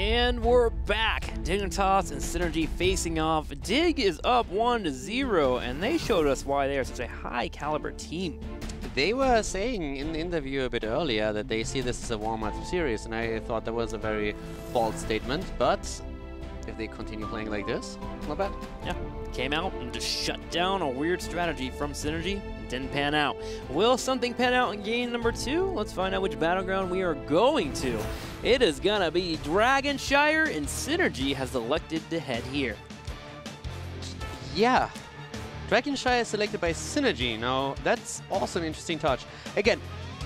And we're back. Dignitas and Synergy facing off. Dig is up 1-0, and they showed us why they are such a high-caliber team. They were saying in the interview a bit earlier that they see this as a warm-up series, and I thought that was a very bold statement, but if they continue playing like this, not bad. Yeah, came out and just shut down a weird strategy from Synergy. Didn't pan out. Will something pan out in game number 2? Let's find out which battleground we are going to. It is gonna be Dragonshire, and Synergy has elected to head here. Yeah, Dragonshire is selected by Synergy. Now, that's also an interesting touch. Again,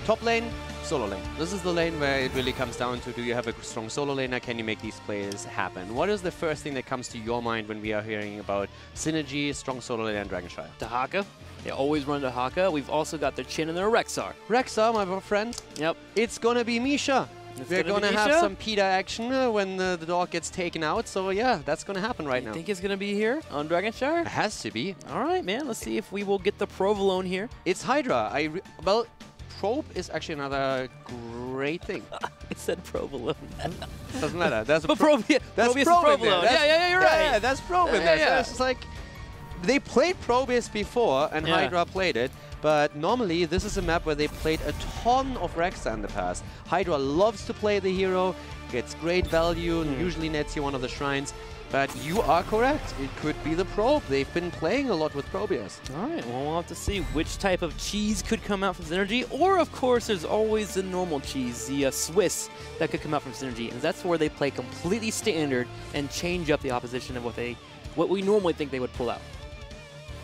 top lane, solo lane. This is the lane where it really comes down to, do you have a strong solo laner? Can you make these plays happen? What is the first thing that comes to your mind when we are hearing about Synergy, strong solo lane, and Dragonshire? Dahaka. They always run Dahaka. We've also got their Chin and their Rexar. Rexar, my friend. Yep. It's gonna be Misha. We're gonna have some PETA action when the dog gets taken out. So yeah, that's gonna happen right now. You think it's gonna be here on Dragonshire? It has to be. All right, man. Let's see if we will get the Provolone here. It's Hydra. Well, Probe is actually another great thing. I said Provolone. Doesn't matter. That's but Probe. That's Provolone. Yeah, you're right. Yeah, that's Probe in there. So it's just like, they played Probius before, and Hydra played it, but normally this is a map where they played a ton of Rexar in the past. Hydra loves to play the hero, gets great value, and usually nets you one of the shrines. But you are correct. It could be the Probe. They've been playing a lot with Probius. All right, well, we'll have to see which type of cheese could come out from Synergy. Or, of course, there's always the normal cheese, the Swiss, that could come out from Synergy. And that's where they play completely standard and change up the opposition of what we normally think they would pull out.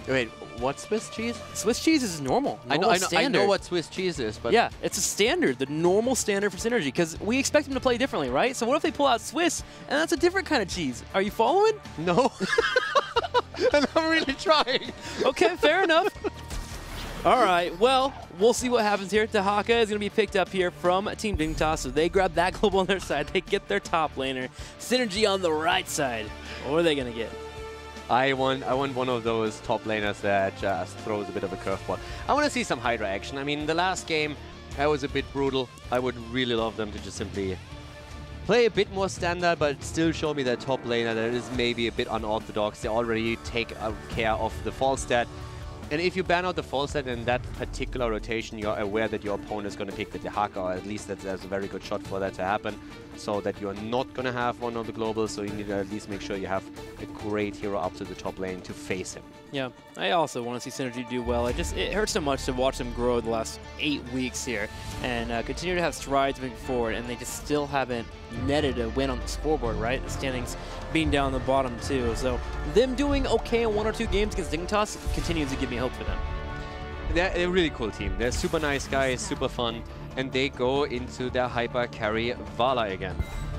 Wait, what's Swiss cheese? Swiss cheese is normal. I know what Swiss cheese is, but... Yeah, it's a standard, the normal standard for Synergy, because we expect them to play differently, right? So what if they pull out Swiss, and that's a different kind of cheese? Are you following? No. And I'm really trying. Okay, fair enough. All right, well, we'll see what happens here. Dahaka is going to be picked up here from Team Dignitas, so they grab that global on their side. They get their top laner. Synergy on the right side. What are they going to get? I want one of those top laners that just throws a bit of a curveball. I want to see some Hydra action. I mean, the last game, that was a bit brutal. I would really love them to just simply play a bit more standard, but still show me that top laner that is maybe a bit unorthodox. They already take care of the fall stat. And if you ban out the fall stat in that particular rotation, you're aware that your opponent is going to pick the Dahaka, or at least there's a very good shot for that to happen, so that you're not going to have one of the globals, so you need to at least make sure you have a great hero up to the top lane to face him. Yeah, I also want to see Synergy do well. It hurts so much to watch them grow the last 8 weeks here and continue to have strides moving forward, and they just still haven't netted a win on the scoreboard, right? The standings being down the bottom too. So them doing okay in 1 or 2 games against Dignitas continues to give me hope for them. They're a really cool team. They're super nice guys, super fun, and they go into their hyper carry Vala again.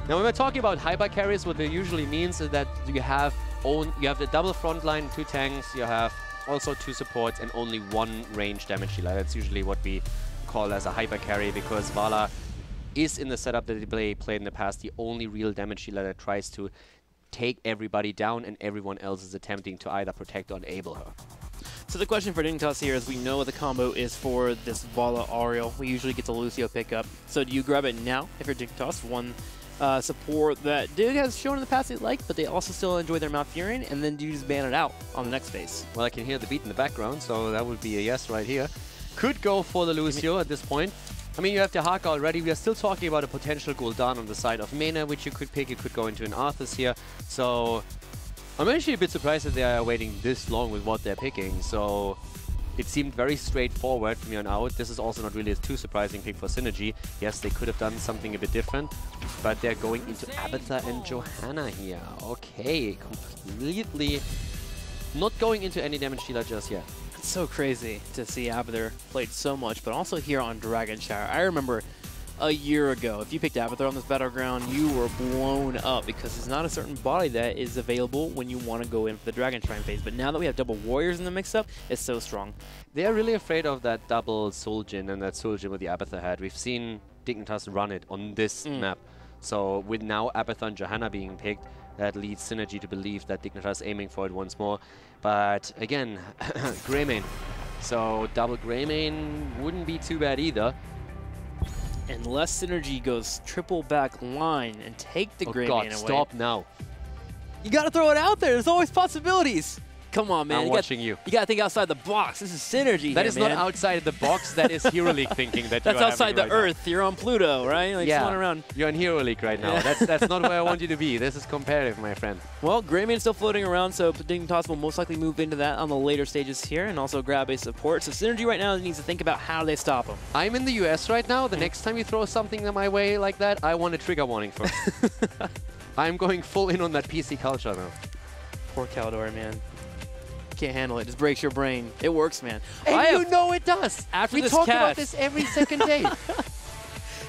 Now, when we're talking about hyper carries, what it usually means is that you have the double front line, 2 tanks, you have also 2 supports, and only 1 range damage dealer. That's usually what we call as a hyper carry, because Vala is in the setup that they played in the past the only real damage dealer that tries to take everybody down, and everyone else is attempting to either protect or enable her. So the question for Dignitas here is, we know what the combo is for this Vala Ariel. We usually get the Lucio pickup. So do you grab it now if you're Dignitas? One support that Dig has shown in the past they like, but they also still enjoy their Malfurion, and then do you just ban it out on the next phase? Well, I can hear the beat in the background, so that would be a yes right here. Could go for the Lucio at this point. I mean, you have the Haka already. We are still talking about a potential Gul'dan on the side of Mena, which you could pick. You could go into an Arthas here. So I'm actually a bit surprised that they are waiting this long with what they're picking. So it seemed very straightforward from here on out. This is also not really a too surprising pick for Synergy. Yes, they could have done something a bit different, but they're going into Abathur and Johanna here. Okay, completely not going into any damage dealer just yet. It's so crazy to see Abathur played so much, but also here on Dragonshire. I remember a year ago, if you picked Abathur on this battleground, you were blown up because there's not a certain body that is available when you want to go in for the Dragon Shrine phase. But now that we have double warriors in the mix-up, it's so strong. They are really afraid of that double Soljin and that Soljin with the Abathur head. We've seen Dignitas run it on this map. So with now Abathur and Johanna being picked, that leads Synergy to believe that Dignitas is aiming for it once more. But again, Greymane. So double Greymane wouldn't be too bad either. unless Synergy goes triple back line and take the Grey Mane away. Stop now. You got to throw it out there. There's always possibilities. Come on, man. I'm watching you. You got to think outside the box. This is Synergy. That here, is man. not outside the box. That is Hero League thinking that That's you are outside the having right Earth. now. You're on Pluto, right? Like yeah, flying around. You're in Hero League right now. That's not where I want you to be. This is competitive, my friend. Well, Grey Mane's still floating around, so Dignitas will most likely move into that on the later stages here and also grab a support. So Synergy right now needs to think about how they stop him. I'm in the US right now. The next time you throw something my way like that, I want a trigger warning first. I'm going full in on that PC culture now. Poor Caldor, man. Can't handle it. Just breaks your brain. It works, man. And you know it does. After we this talk cast, about this every second day.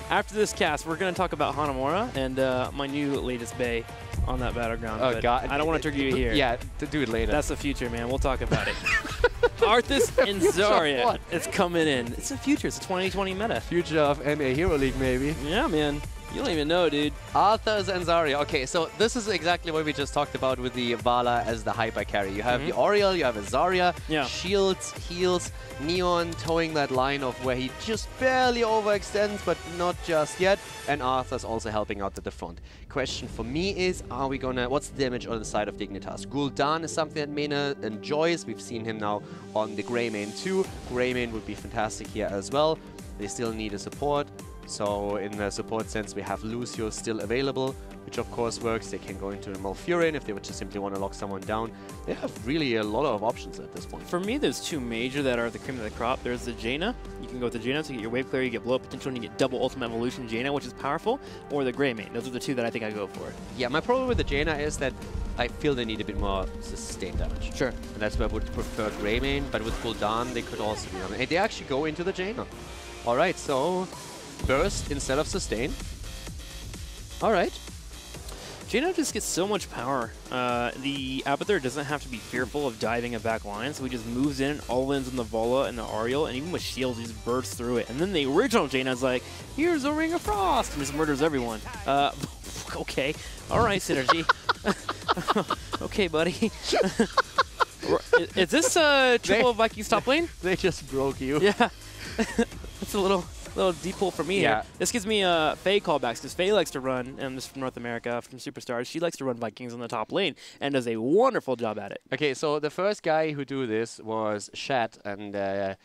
After this cast, we're going to talk about Hanamura and my new latest bay on that battleground. Oh, but God. I don't want to trigger you here. Yeah, do it later. That's the future, man. We'll talk about it. Arthas and Zarya. It's coming in. It's the future. It's a 2020 meta. Future of NA Hero League, maybe. Yeah, man. You don't even know, dude. Arthas and Zarya. Okay, so this is exactly what we just talked about with the Vala as the hyper carry. You have the Oriel, you have a Zarya, shields, heals, Neon towing that line of where he just barely overextends, but not just yet, and Arthas also helping out at the front. Question for me is, what's the damage on the side of Dignitas? Gul'dan is something that Mena enjoys. We've seen him now on the Grey Mane too. Grey Mane would be fantastic here as well. They still need a support. So in the support sense, we have Lucio still available, which of course works. They can go into a Malfurion if they would just simply want to lock someone down. They have really a lot of options at this point. For me, there's two major that are the cream of the crop. There's the Jaina. You can go with the Jaina to get your wave clear, you get blow up potential, and you get double ultimate evolution Jaina, which is powerful, or the Grey Mane. Those are the two that I think I go for. Yeah, my problem with the Jaina is that I feel they need a bit more sustained damage. Sure. And that's why I would prefer Grey Mane, but with Gul'dan, they could also be on it. They actually go into the Jaina. All right, so burst instead of sustain. All right. Jaina just gets so much power. The Abathur doesn't have to be fearful of diving a back line, so he just moves in, all-ins on the Vala and the Ariel, and even with shields, he just bursts through it. And then the original Jaina's like, here's a Ring of Frost, and just murders everyone. Okay. All right, Synergy. Okay, buddy. Is this triple Vikings top lane? They just broke you. Yeah. It's a little deep pull for me here. This gives me Faye callbacks, because Faye likes to run, and this is from North America, from Superstars, she likes to run Vikings on the top lane, and does a wonderful job at it. Okay, so the first guy who do this was Shat, and the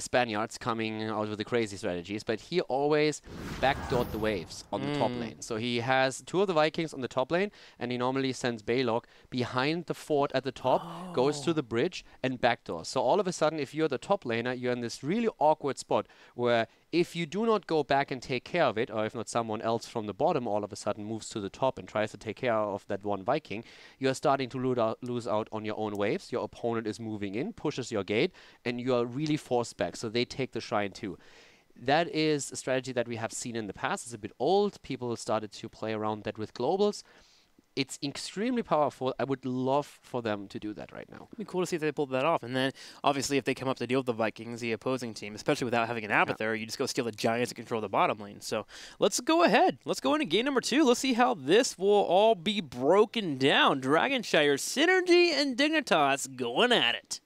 Spaniards coming out with the crazy strategies, but he always backdoored the waves on the top lane. So he has two of the Vikings on the top lane, and he normally sends Baylock behind the fort at the top, goes to the bridge, and backdoors. So all of a sudden, if you're the top laner, you're in this really awkward spot where if you do not go back and take care of it, or if not someone else from the bottom all of a sudden moves to the top and tries to take care of that one Viking, you are starting to lose out on your own waves. Your opponent is moving in, pushes your gate, and you are really forced back. So they take the shrine too. That is a strategy that we have seen in the past. It's a bit old. People started to play around that with globals. It's extremely powerful. I would love for them to do that right now. It'd be cool to see if they pulled that off. And then, obviously, if they come up to deal with the Vikings, the opposing team, especially without having an Abathur, you just go steal the Giants and control the bottom lane. So let's go ahead. Let's go into game number 2. Let's see how this will all be broken down. Dragonshire, Synergy, and Dignitas going at it.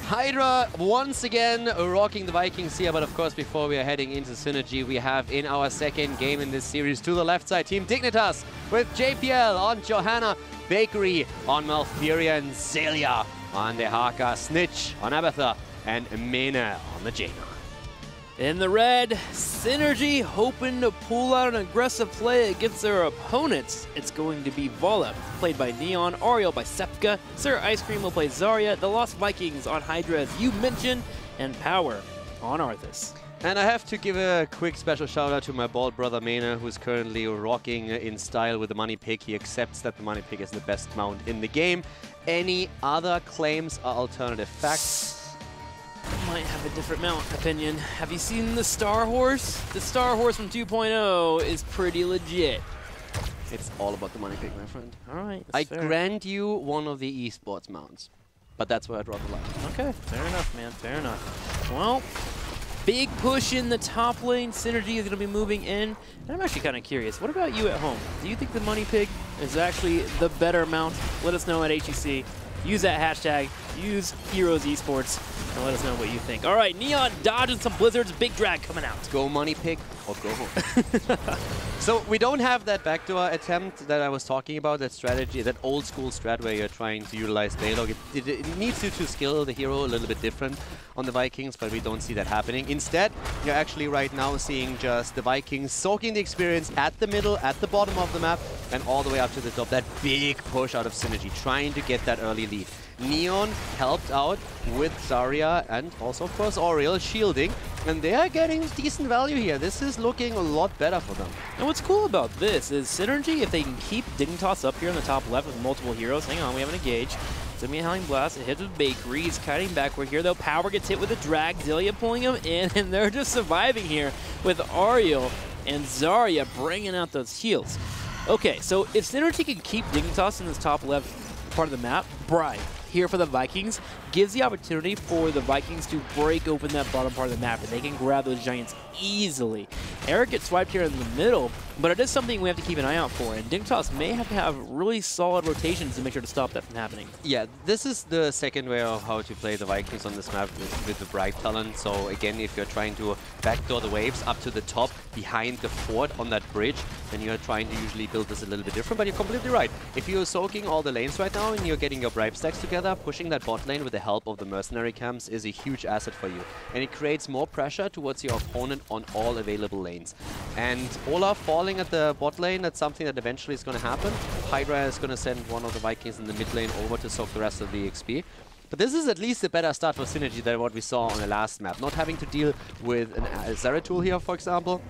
Hydra once again rocking the Vikings here, but of course before we are heading into Synergy, we have in our second game in this series to the left side Team Dignitas with JPL on Johanna, Bakery on Malfurion, Zelia on Dehaka, Snitch on Abathur, and Mena on the Jaina. In the red, Synergy hoping to pull out an aggressive play against their opponents. It's going to be Volep, played by Neon, Ariel by Sepka, Sir Ice Cream will play Zarya, the Lost Vikings on Hydra as you mentioned, and Power on Arthas. And I have to give a quick special shout out to my bald brother Mena, who's currently rocking in style with the Money Pig. He accepts that the Money Pig is the best mount in the game. Any other claims are alternative facts. Might have a different mount opinion. Have you seen the Star Horse? The Star Horse from 2.0 is pretty legit. It's all about the Money Pig, my friend. All right. I grant you one of the esports mounts, but that's where I draw the line. Okay, fair enough, man. Fair enough. Well, big push in the top lane. Synergy is going to be moving in. And I'm actually kind of curious. What about you at home? Do you think the Money Pig is actually the better mount? Let us know at HGC. Use that hashtag use Heroes Esports and let us know what you think. All right, Neon dodging some blizzards, big drag coming out. Go money pig or go home. So we don't have that backdoor attempt that I was talking about, that strategy, that old school strat where you're trying to utilize Daylog. It needs you to skill the hero a little bit different on the Vikings, but we don't see that happening. Instead, you're actually right now seeing just the Vikings soaking the experience at the middle, at the bottom of the map, and all the way up to the top. That big push out of Synergy, trying to get that early lead. Neon helped out with Zarya and also, of course, Oriel shielding, and they are getting decent value here. This is looking a lot better for them. And what's cool about this is Synergy, if they can keep Dignitas up here in the top left with multiple heroes. Hang on, we have an engage. It's gonna be a Howling Blast. It hits with Bakery. He's kiting backward here, though. Power gets hit with a drag. Zilia pulling him in, and they're just surviving here with Ariel and Zarya bringing out those heals. Okay, so if Synergy can keep Dignitas in this top left part of the map, Bribe here for the Vikings gives the opportunity for the Vikings to break open that bottom part of the map, and they can grab those Giants easily. Eric gets swiped here in the middle, but it is something we have to keep an eye out for, and Dignitas may have to have really solid rotations to make sure to stop that from happening. Yeah, this is the second way of how to play the Vikings on this map with the Bribe talent. So again, if you're trying to backdoor the waves up to the top behind the fort on that bridge, then you're trying to usually build this a little bit different, but you're completely right. If you're soaking all the lanes right now and you're getting your Bribe stacks together, pushing that bot lane with the help of the mercenary camps is a huge asset for you. And it creates more pressure towards your opponent on all available lanes. And Olaf falling at the bot lane, that's something that eventually is going to happen. Hydra is going to send one of the Vikings in the mid lane over to soak the rest of the XP. But this is at least a better start for Synergy than what we saw on the last map. Not having to deal with a Zeratul here, for example.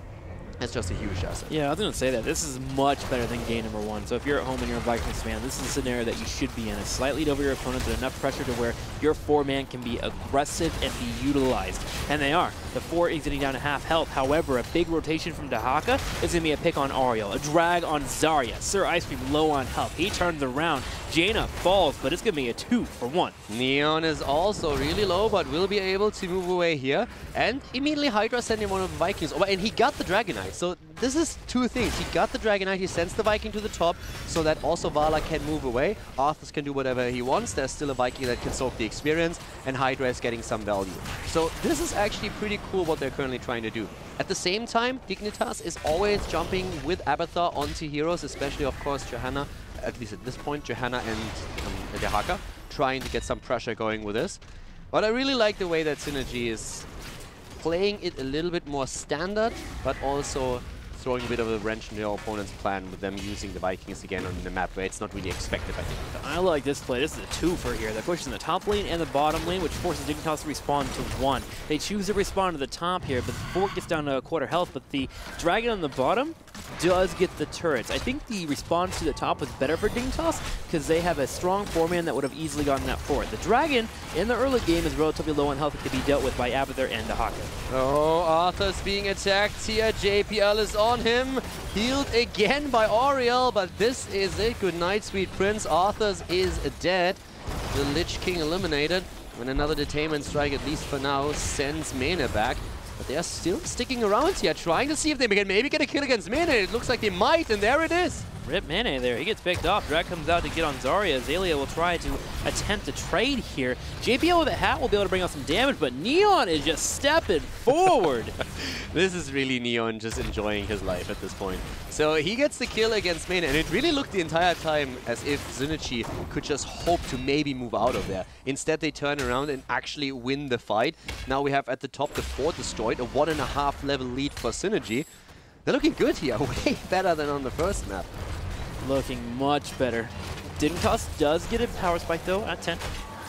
It's just a huge asset. Yeah, I was going to say that. This is much better than game number one. So if you're at home and you're a Vikings fan, this is a scenario that you should be in. It's slightly over your opponent, but enough pressure to where your 4-man can be aggressive and be utilized. And they are. The 4 is getting down to half health. However, a big rotation from Dahaka is going to be a pick on Ariel. A drag on Zarya. Sir Ice Cream low on health. He turns around. Jaina falls, but it's going to be a 2-for-1. Neon is also really low, but will be able to move away here. And immediately Hydra sending one of the Vikings over, and he got the Dragonite. So this is two things. He got the Dragonite, he sends the Viking to the top, so that also Vala can move away. Arthas can do whatever he wants. There's still a Viking that can soak the experience, and Hydra is getting some value. So this is actually pretty cool what they're currently trying to do. At the same time, Dignitas is always jumping with Abathar onto heroes, especially, of course, Johanna. At least at this point, Johanna and Dahaka, trying to get some pressure going with this. But I really like the way that Synergy is playing it a little bit more standard, but also throwing a bit of a wrench in their opponent's plan with them using the Vikings again on the map where it's not really expected, I think. I like this play. This is a 2-for here. They're pushing the top lane and the bottom lane, which forces Dignitas to respawn to 1. They choose to respawn to the top here, but the fort gets down to a quarter health, but the dragon on the bottom does get the turrets. I think the respawn to the top was better for Dignitas because they have a strong 4-man that would have easily gotten that fort. The dragon in the early game is relatively low on health. It can be dealt with by Abathar and Dahaka. Oh, Arthur's being attacked here. JPL is on him. Healed again by Oriel, but this is it. Good night, sweet prince. Arthur's is dead. The Lich King eliminated. And another detainment strike, at least for now, sends Mene back. But they are still sticking around here, trying to see if they can maybe get a kill against Mene. It looks like they might, and there it is. Rip Mene there. He gets picked off. Drag comes out to get on Zarya. Azalea will try to attempt to trade here. JPL with a hat will be able to bring out some damage, but Neon is just stepping forward. This is really Neon just enjoying his life at this point. So he gets the kill against Mene, and it really looked the entire time as if Synergy could just hope to maybe move out of there. Instead, they turn around and actually win the fight. Now we have at the top the fort destroyed, a 1.5 level lead for Synergy. They're looking good here, way better than on the first map. Looking much better. Dignitas does get a power spike though at 10.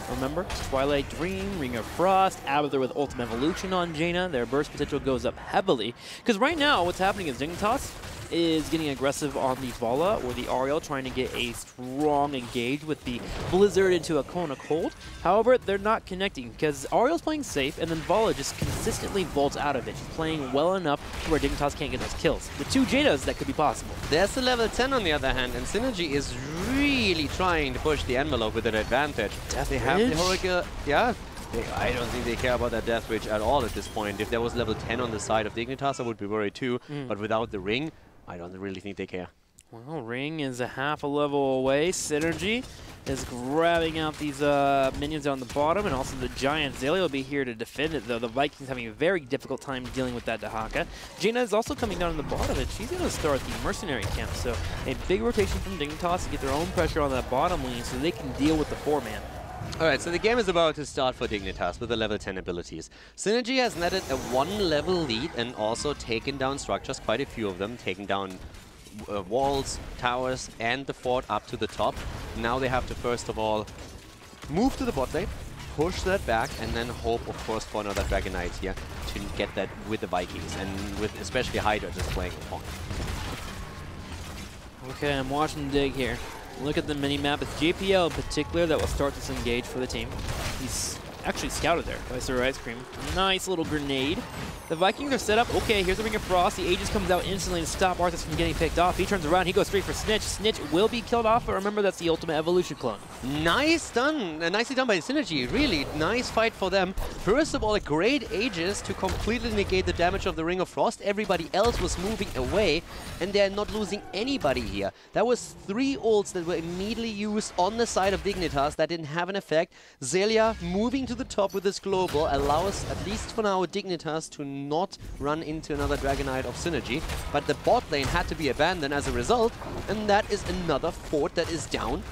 Remember, Twilight Dream, Ring of Frost, Abathar with Ultimate Evolution on Jaina. Their burst potential goes up heavily. Because right now, what's happening is Dignitas is getting aggressive on the Vala or the Ariel, trying to get a strong engage with the Blizzard into a Cone of Cold. However, they're not connecting because Ariel's playing safe, and then Vala just consistently vaults out of it. She's playing well enough to where Dignitas can't get those kills. With 2 Jainas, that could be possible. There's the level 10 on the other hand, and Synergy is really trying to push the envelope with an advantage. They have the Horacle, yeah. I don't think they care about that Death Bridge at all at this point. If there was level 10 on the side of Dignitas, I would be worried too, but without the ring, I don't really think they care. Well, Ring is a half a level away. Synergy is grabbing out these minions on the bottom, and also the Giant. Zaylia will be here to defend it, though. The Vikings having a very difficult time dealing with that Dahaka. Jaina is also coming down on the bottom, and she's going to start the Mercenary camp. So a big rotation from Dignitas to get their own pressure on that bottom lane so they can deal with the 4-man. Alright, so the game is about to start for Dignitas with the level 10 abilities. Synergy has netted a 1-level lead and also taken down structures, quite a few of them, taking down walls, towers, and the fort up to the top. Now they have to first of all move to the bot lane, push that back, and then hope, of course, for another Dragon Knight here to get that with the Vikings, and with especially Hydra just playing the point. Okay, I'm watching Dig here. Look at the mini-map. It's JPL in particular that will start this engage for the team. He's actually scouted there by Sir Ice Cream. Nice little grenade. The Vikings are set up. Okay, here's the Ring of Frost. The Aegis comes out instantly to stop Arthas from getting picked off. He turns around. He goes straight for Snitch. Snitch will be killed off, but remember, that's the ultimate evolution clone. Nice done. Nicely done by Synergy. Really nice fight for them. First of all, a great Aegis to completely negate the damage of the Ring of Frost. Everybody else was moving away, and they're not losing anybody here. That was 3 ults that were immediately used on the side of Dignitas that didn't have an effect. Zaylia moving to the top with this global allows, at least for now, Dignitas to not run into another Dragon Knight of Synergy. But the bot lane had to be abandoned as a result, and that is another fort that is down.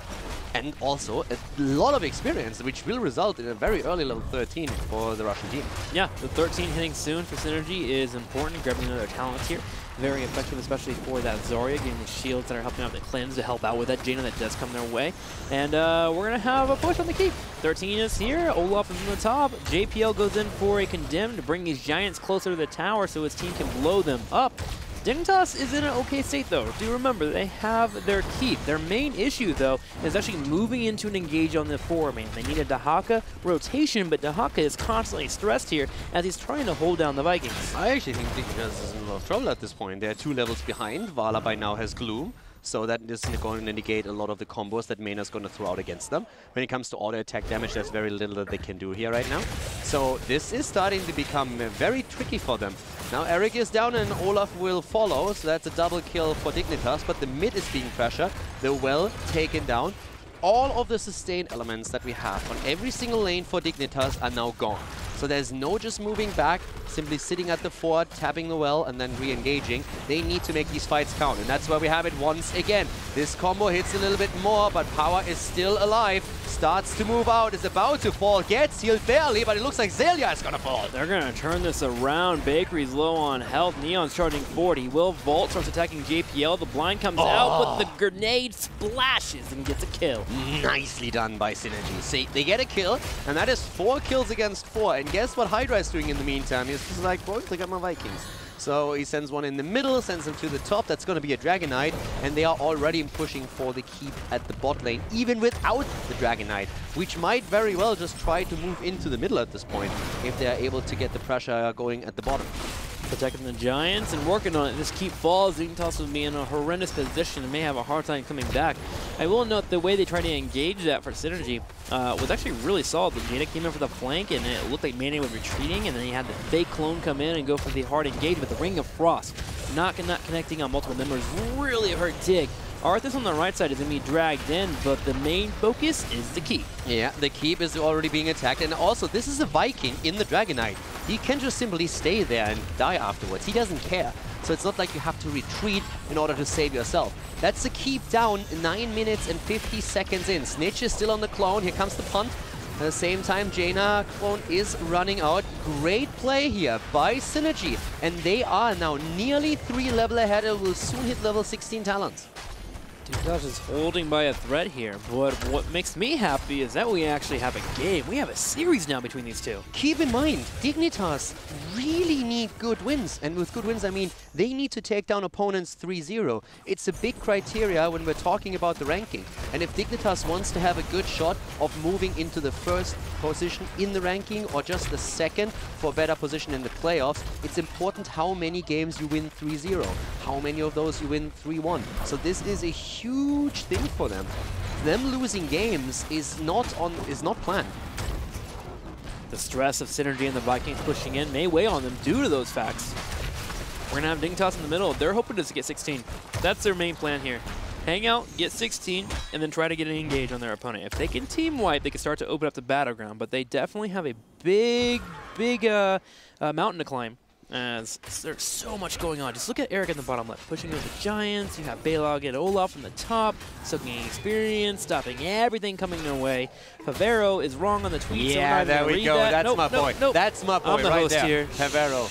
And also a lot of experience, which will result in a very early level 13 for the Russian team. Yeah, the 13 hitting soon for Synergy is important, grabbing another talent here. Very effective, especially for that Zarya, getting the shields that are helping out the cleanse to help out with that Jaina that does come their way. And we're going to have a push on the keep. 13 is here, Olaf is on the top. JPL goes in for a condemn to bring these Giants closer to the tower so his team can blow them up. Dignitas is in an okay state, though. Do remember, they have their keep. Their main issue, though, is actually moving into an engage on the 4-man. They need a Dahaka rotation, but Dahaka is constantly stressed here as he's trying to hold down the Vikings. I actually think Dignitas is in a lot of trouble at this point. They're 2 levels behind. Vala by now has Gloom. So that is going to negate a lot of the combos that Mena's going to throw out against them. When it comes to auto attack damage, there's very little that they can do here right now. So this is starting to become very tricky for them. Now Eric is down and Olaf will follow, so that's a double kill for Dignitas, but the mid is being pressured. They're well taken down. All of the sustain elements that we have on every single lane for Dignitas are now gone. So there's no just moving back, simply sitting at the fort, tapping the well, and then re-engaging. They need to make these fights count, and that's where we have it once again. This combo hits a little bit more, but Power is still alive. Starts to move out, is about to fall, gets healed barely, but it looks like Zaylia is gonna fall. They're gonna turn this around. Bakery's low on health. Neon's charging forward. He will vault, starts attacking JPL. The blind comes out, but the grenade splashes and gets a kill. Nicely done by Synergy. See, they get a kill, and that is 4 kills against 4. And guess what Hydra is doing in the meantime? He's just like, boys, look at my Vikings. So he sends one in the middle, sends them to the top. That's going to be a Dragon Knight, and they are already pushing for the keep at the bot lane, even without the Dragon Knight, which might very well just try to move into the middle at this point if they're able to get the pressure going at the bottom. Protecting the Giants and working on it. This keep falls. Dignitas will be in a horrendous position and may have a hard time coming back. I will note the way they try to engage that for Synergy was actually really solid. The Jaina came in for the flank and it looked like Mana was retreating, and then he had the fake clone come in and go for the hard engage, but the Ring of Frost not connecting on multiple members really hurt Dig. Arthas on the right side is going to be dragged in, but the main focus is the keep. Yeah, the keep is already being attacked, and also this is a Viking in the Dragon Knight. He can just simply stay there and die afterwards. He doesn't care. So it's not like you have to retreat in order to save yourself. That's the keep down 9 minutes and 50 seconds in. Snitch is still on the clone. Here comes the punt. At the same time, Jaina clone is running out. Great play here by Synergy. And they are now nearly 3 level ahead and will soon hit level 16 talents. Dignitas is holding by a thread here, but what makes me happy is that we actually have a game. We have a series now between these two. Keep in mind, Dignitas really need good wins, and with good wins I mean they need to take down opponents 3-0. It's a big criteria when we're talking about the ranking, and if Dignitas wants to have a good shot of moving into the first position in the ranking or just the second for a better position in the playoffs, it's important how many games you win 3-0, how many of those you win 3-1. So this is a huge thing for them. Them losing games is not planned. The stress of Synergy and the Vikings pushing in may weigh on them due to those facts. We're going to have Dignitas in the middle. They're hoping to get 16. That's their main plan here. Hang out, get 16, and then try to get an engage on their opponent. If they can team wipe, they can start to open up the battleground, but they definitely have a big mountain to climb. As there's so much going on. Just look at Eric in the bottom left, pushing over the Giants. You have Balog and Olaf from the top, soaking experience, stopping everything coming their way. Favero is wrong on the tweet. Yeah, so there we go. That. That's nope, my nope, boy. Nope. That's my boy I'm the right host there. here. Favero.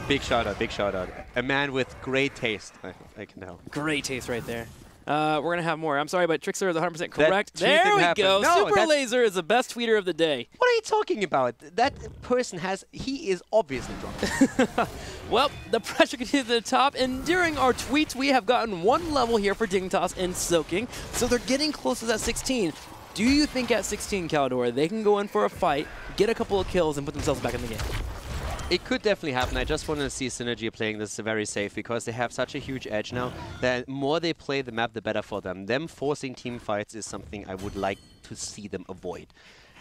Big shout out, big shout out. A man with great taste, I can tell. Great taste right there. We're going to have more. I'm sorry, but Trickster is 100% correct. There we happen. go. No, Super Laser is the best tweeter of the day. What are you talking about? That person he is obviously drunk. Well, the pressure continues to the top, and during our tweets, we have gotten one level here for Dignitas in soaking, so they're getting close to that 16. Do you think at 16, Caldor, they can go in for a fight, get a couple of kills, and put themselves back in the game? It could definitely happen. I just want to see Synergy playing this very safe because they have such a huge edge now that the more they play the map, the better for them. Them forcing team fights is something I would like to see them avoid.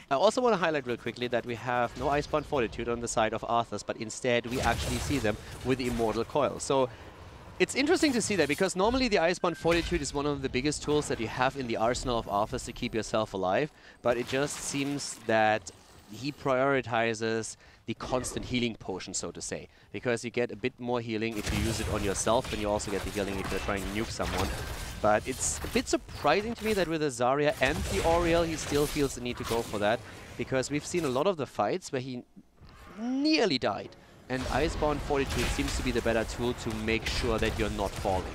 I also want to highlight real quickly that we have no Icebound Fortitude on the side of Arthas, but instead we actually see them with the Immortal Coil. So it's interesting to see that because normally the Icebound Fortitude is one of the biggest tools that you have in the arsenal of Arthas to keep yourself alive, but it just seems that he prioritizes the constant healing potion, so to say, because you get a bit more healing if you use it on yourself, and you also get the healing if you're trying to nuke someone. But it's a bit surprising to me that with the Zarya and the Oriel, he still feels the need to go for that, because we've seen a lot of the fights where he nearly died, and Icebound Fortitude seems to be the better tool to make sure that you're not falling.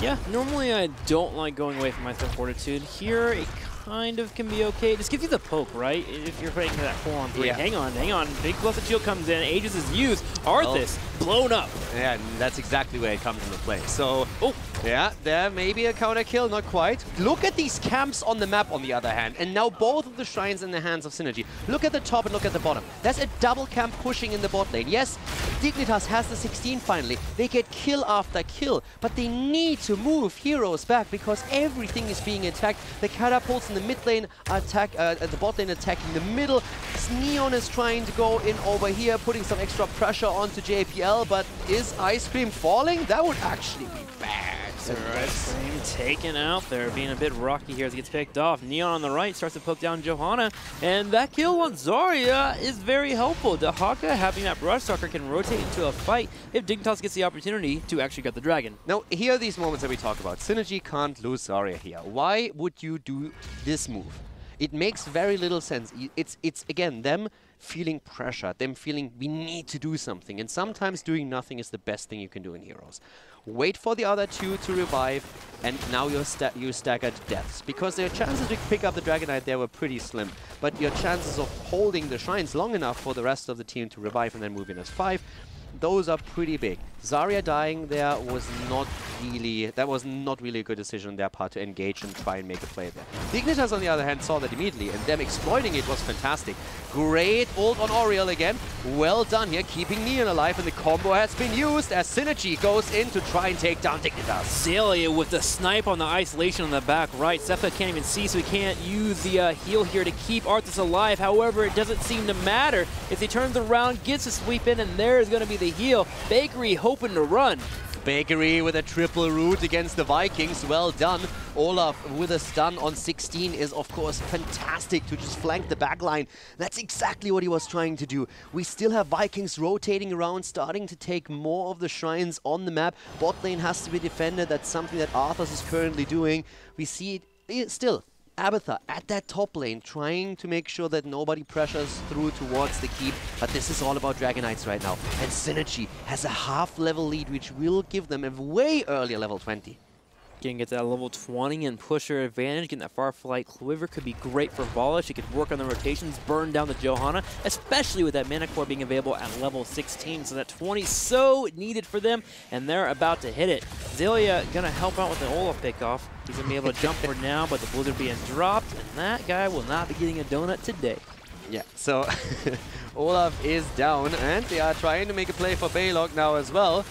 Yeah, normally I don't like going away from Icebound Fortitude. Here, it kind of can be okay. Just gives you the poke, right? If you're fighting that 4-on-3. Yeah. Hang on. Big Blessed Shield comes in. Aegis is used. Arthas, blown up. Yeah, and that's exactly where it comes into play. So, oh, yeah, there may be a counter kill, not quite. Look at these camps on the map, on the other hand, and now both of the shrines in the hands of Synergy. Look at the top and look at the bottom. There's a double camp pushing in the bot lane. Yes, Dignitas has the 16 finally. They get kill after kill, but they need to move heroes back because everything is being attacked. The catapults in the mid lane attack, the bot lane attacking the middle. Neon is trying to go in over here, putting some extra pressure onto JPL, but is Ice Cream falling? That would actually be bad. Ice Cream taken out there, being a bit rocky here as he gets picked off. Neon on the right starts to poke down Johanna, and that kill on Zarya is very helpful. Dahaka having that Brush Stalker can rotate into a fight if Dignitas gets the opportunity to actually get the dragon. Now, here are these moments that we talk about. Synergy can't lose Zarya here. Why would you do this move? It makes very little sense. It's again, them feeling pressure, them feeling we need to do something, and sometimes doing nothing is the best thing you can do in Heroes. Wait for the other two to revive, and now you staggered deaths, because their chances to pick up the Dragon Knight there were pretty slim, but your chances of holding the shrines long enough for the rest of the team to revive and then move in as 5, those are pretty big. Zarya dying there was not really a good decision on their part to engage and try and make a play there. Dignitas, on the other hand, saw that immediately, and them exploiting it was fantastic. Great ult on Oriel again. Well done here, keeping Neon alive, and the combo has been used as Synergy goes in to try and take down Dignitas. Zelia with the snipe on the isolation on the back right. Sepha can't even see, so he can't use the heal here to keep Arthas alive. However, it doesn't seem to matter. If he turns around, gets a sweep in, and there's going to be the heal. Bakery hoping to run. Bakery with a triple root against the Vikings. Well done. Olaf with a stun on 16 is, of course, fantastic to just flank the backline. That's exactly what he was trying to do. We still have Vikings rotating around, starting to take more of the shrines on the map. Bot lane has to be defended. That's something that Arthas is currently doing. We see it still. Abathur at that top lane, trying to make sure that nobody pressures through towards the keep, but this is all about Dragon Knights right now. And Synergy has a half-level lead, which will give them a way earlier level 20. Can get that level 20 and pusher advantage. Getting that Farflight Quiver could be great for Vala. She could work on the rotations, burn down the Johanna, especially with that Mana Core being available at level 16. So that 20 so needed for them, and they're about to hit it. Zelia gonna help out with the Olaf pickoff. He's gonna be able to jump for now, but the Blizzard being dropped, and that guy will not be getting a donut today. Yeah, so Olaf is down, and they are trying to make a play for Balog now as well.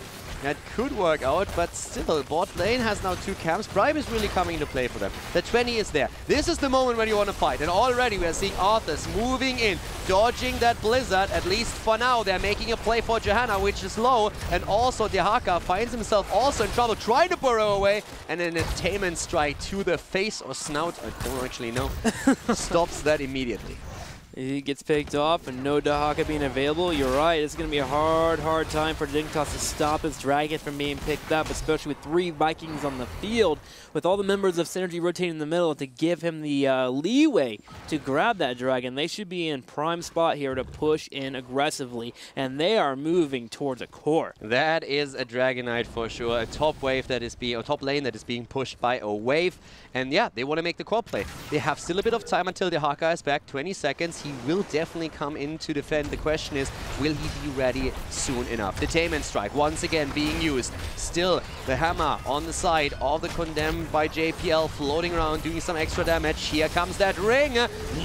That could work out, but still, bot lane has now 2 camps. Bribe is really coming into play for them. The 20 is there. This is the moment when you want to fight. And already we are seeing Arthas moving in, dodging that Blizzard. At least for now, they're making a play for Johanna, which is low. And also, Dehaka finds himself also in trouble, trying to burrow away. And an attainment strike to the face or snout, I don't actually know, stops that immediately. He gets picked off, and no Dehaka being available. You're right, it's going to be a hard time for Dignitas to stop this dragon from being picked up, especially with 3 Vikings on the field, with all the members of Synergy rotating in the middle to give him the leeway to grab that dragon. They should be in prime spot here to push in aggressively, and they are moving towards a core. That is a Dragonite for sure, a top wave that is being, or top lane that is being pushed by a wave, and yeah, they want to make the core play. They have still a bit of time until Dehaka is back, 20 seconds. He will definitely come in to defend. The question is, will he be ready soon enough? Detainment strike once again being used. Still, the hammer on the side of the condemned by JPL, floating around, doing some extra damage. Here comes that ring.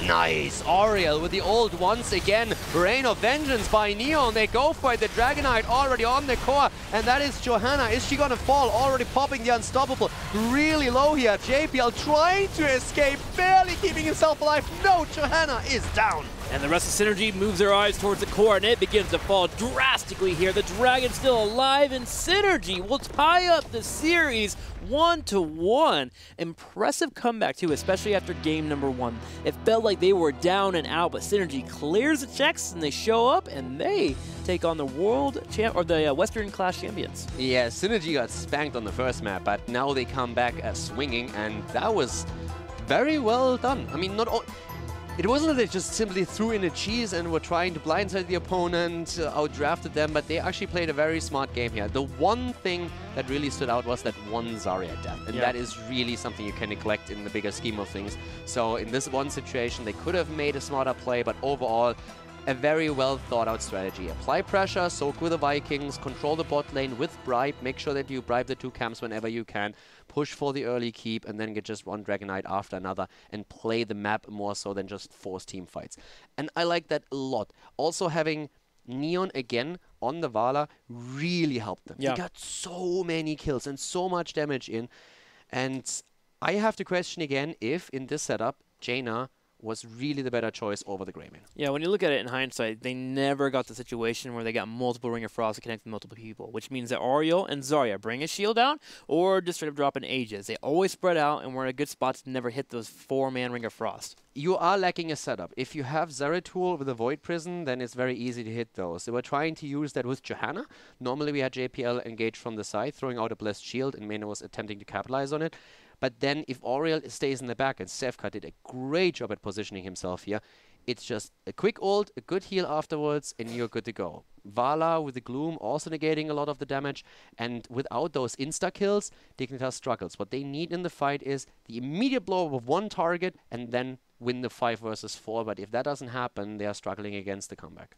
Nice! Oriel with the ult once again. Rain of Vengeance by Neon. They go for it. The Dragonite already on the core, and that is Johanna. Is she gonna fall? Already popping the Unstoppable. Really low here. JPL trying to escape, barely keeping himself alive. No, Johanna is down. And the rest of Synergy moves their eyes towards the core, and it begins to fall drastically here. The dragon's still alive, and Synergy will tie up the series 1-1. Impressive comeback, too, especially after game number 1. It felt like they were down and out, but Synergy clears the checks, and they show up, and they take on the Western Clash champions. Yeah, Synergy got spanked on the first map, but now they come back swinging, and that was very well done. I mean, it wasn't that they just simply threw in a cheese and were trying to blindside the opponent, outdrafted them, but they actually played a very smart game here. The one thing that really stood out was that one Zarya death, and that is really something you can neglect in the bigger scheme of things. So in this one situation, they could have made a smarter play, but overall, a very well thought out strategy. Apply pressure, soak with the Vikings, control the bot lane with bribe, make sure that you bribe the 2 camps whenever you can, push for the early keep, and then get just one Dragonite after another and play the map more so than just force team fights. And I like that a lot. Also having Neon again on the Vala really helped them. They got so many kills and so much damage in. And I have to question again if in this setup, Jaina was really the better choice over the Greymane. Yeah, when you look at it in hindsight, they never got the situation where they got multiple Ring of Frost to connect with multiple people, which means that Oriel and Zarya bring a shield out or just straight up drop in Aegis. They always spread out and were in a good spot to never hit those 4-man Ring of Frost. You are lacking a setup. If you have Zeratul with a Void Prison, then it's very easy to hit those. They were trying to use that with Johanna. Normally we had JPL engaged from the side, throwing out a Blessed Shield, and Mena was attempting to capitalize on it. But then if Oriel stays in the back, and Sevka did a great job at positioning himself here, it's just a quick ult, a good heal afterwards, and you're good to go. Vala with the Gloom also negating a lot of the damage, and without those insta-kills, Dignitas struggles. What they need in the fight is the immediate blow of one target, and then win the 5 versus 4, but if that doesn't happen, they are struggling against the comeback.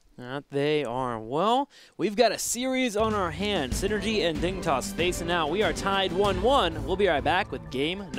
They are. Well, we've got a series on our hands. Synergy and Dignitas facing out. We are tied 1-1. We'll be right back with game